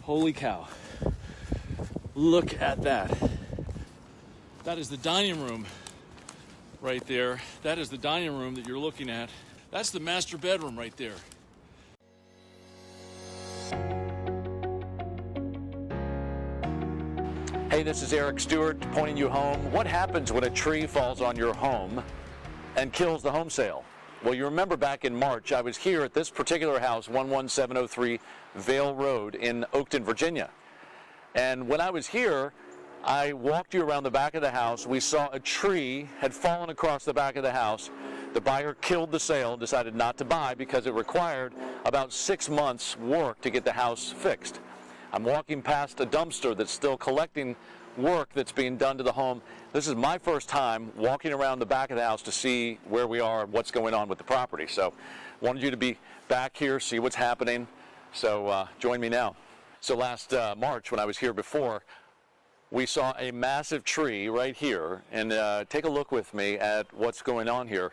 Holy cow. Look at that. That is the dining room right there. That is the dining room that you're looking at. That's the master bedroom right there. Hey, this is Eric Stewart pointing you home. What happens when a tree falls on your home and kills the home sale? Well, you remember back in March, I was here at this particular house, 11703 Vale Road in Oakton, Virginia. And when I was here, I walked you around the back of the house. We saw a tree had fallen across the back of the house. The buyer killed the sale, decided not to buy because it required about 6 months' work to get the house fixed. I'm walking past a dumpster that's still collecting work that's being done to the home. This is my first time walking around the back of the house to see where we are and what's going on with the property. So wanted you to be back here, see what's happening. So join me now. So last March, when I was here before, we saw a massive tree right here. And take a look with me at what's going on here.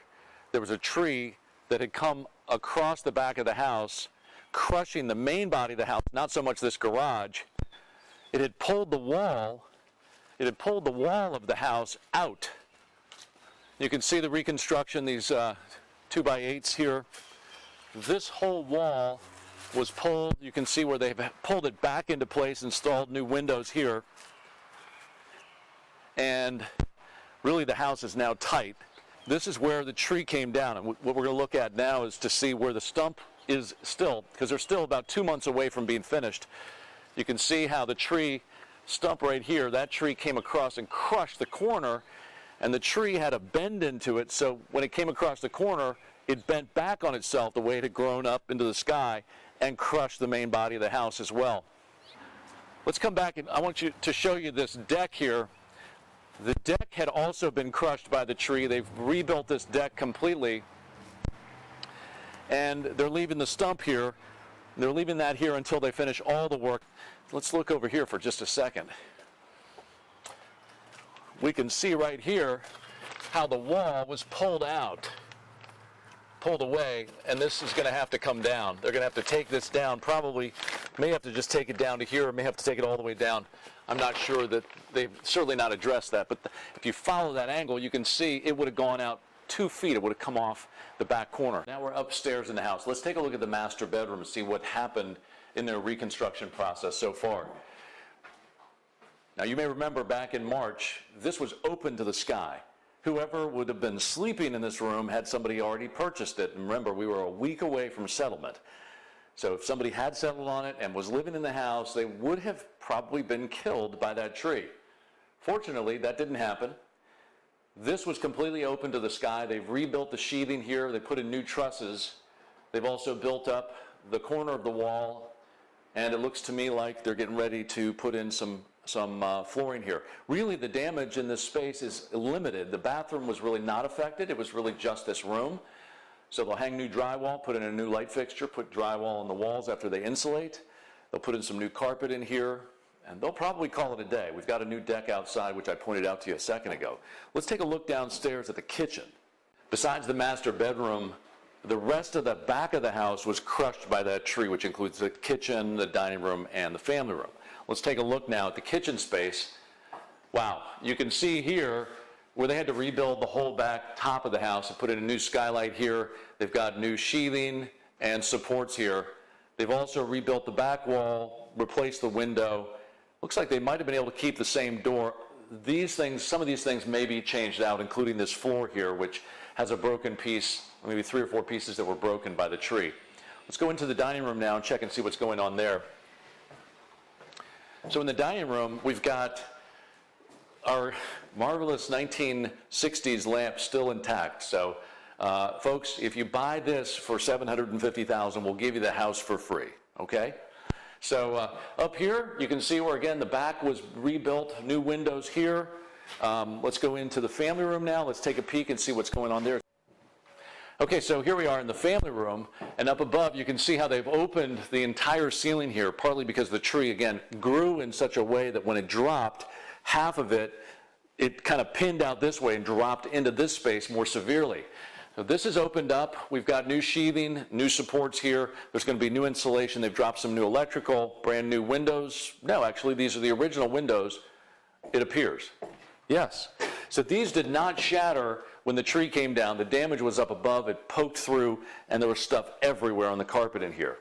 There was a tree that had come across the back of the house, crushing the main body of the house, not so much this garage. It had pulled the wall. It had pulled the wall of the house out. You can see the reconstruction, these 2x8s here. This whole wall was pulled. You can see where they've pulled it back into place, installed new windows here. And really the house is now tight. This is where the tree came down. And what we're going to look at now is to see where the stump is still, because they're still about 2 months away from being finished. You can see how the tree stump right here, that tree came across and crushed the corner, and the tree had a bend into it, so when it came across the corner, it bent back on itself the way it had grown up into the sky and crushed the main body of the house as well. Let's come back, and I want you to show you this deck here. The deck had also been crushed by the tree. They've rebuilt this deck completely, and they're leaving the stump here. They're leaving that here until they finish all the work. Let's look over here for just a second. We can see right here how the wall was pulled out, pulled away, and this is going to have to come down. They're going to have to take this down, probably may have to just take it down to here, or may have to take it all the way down. I'm not sure that they've certainly not addressed that, but if you follow that angle, you can see it would have gone out 2 feet. It would have come off the back corner. Now we're upstairs in the house. Let's take a look at the master bedroom and see what happened in their reconstruction process so far. Now you may remember back in March, this was open to the sky. Whoever would have been sleeping in this room had somebody already purchased it. And remember, we were a week away from settlement. So if somebody had settled on it and was living in the house, they would have probably been killed by that tree. Fortunately, that didn't happen. This was completely open to the sky. They've rebuilt the sheathing here. They put in new trusses. They've also built up the corner of the wall, and it looks to me like they're getting ready to put in some flooring here. Really, the damage in this space is limited. The bathroom was really not affected. It was really just this room. So they'll hang new drywall, put in a new light fixture, put drywall on the walls after they insulate. They'll put in some new carpet in here, and they'll probably call it a day. We've got a new deck outside, which I pointed out to you a second ago. Let's take a look downstairs at the kitchen. Besides the master bedroom, the rest of the back of the house was crushed by that tree, which includes the kitchen, the dining room, and the family room. Let's take a look now at the kitchen space. Wow, you can see here where they had to rebuild the whole back top of the house and put in a new skylight here. They've got new sheathing and supports here. They've also rebuilt the back wall, replaced the window. Looks like they might have been able to keep the same door. These things, some of these things may be changed out, including this floor here, which has a broken piece, maybe 3 or 4 pieces that were broken by the tree. Let's go into the dining room now and check and see what's going on there. So in the dining room, we've got our marvelous 1960s lamp still intact. So folks, if you buy this for $750,000, we'll give you the house for free, okay? So up here, you can see where, again, the back was rebuilt, new windows here. Let's go into the family room now. Let's take a peek and see what's going on there. Okay, so here we are in the family room, and up above you can see how they've opened the entire ceiling here, partly because the tree, again, grew in such a way that when it dropped, half of it kind of pinned out this way and dropped into this space more severely. So this is opened up. We've got new sheathing, new supports here. There's going to be new insulation. They've dropped some new electrical, brand new windows. No, actually, these are the original windows, it appears. Yes. So these did not shatter when the tree came down. The damage was up above. It poked through, and there was stuff everywhere on the carpet in here.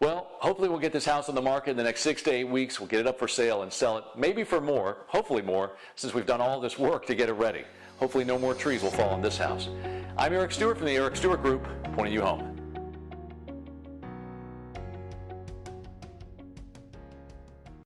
Well, hopefully we'll get this house on the market in the next 6 to 8 weeks. We'll get it up for sale and sell it, maybe for more, hopefully more, since we've done all this work to get it ready. Hopefully no more trees will fall on this house. I'm Eric Stewart from the Eric Stewart Group, pointing you home.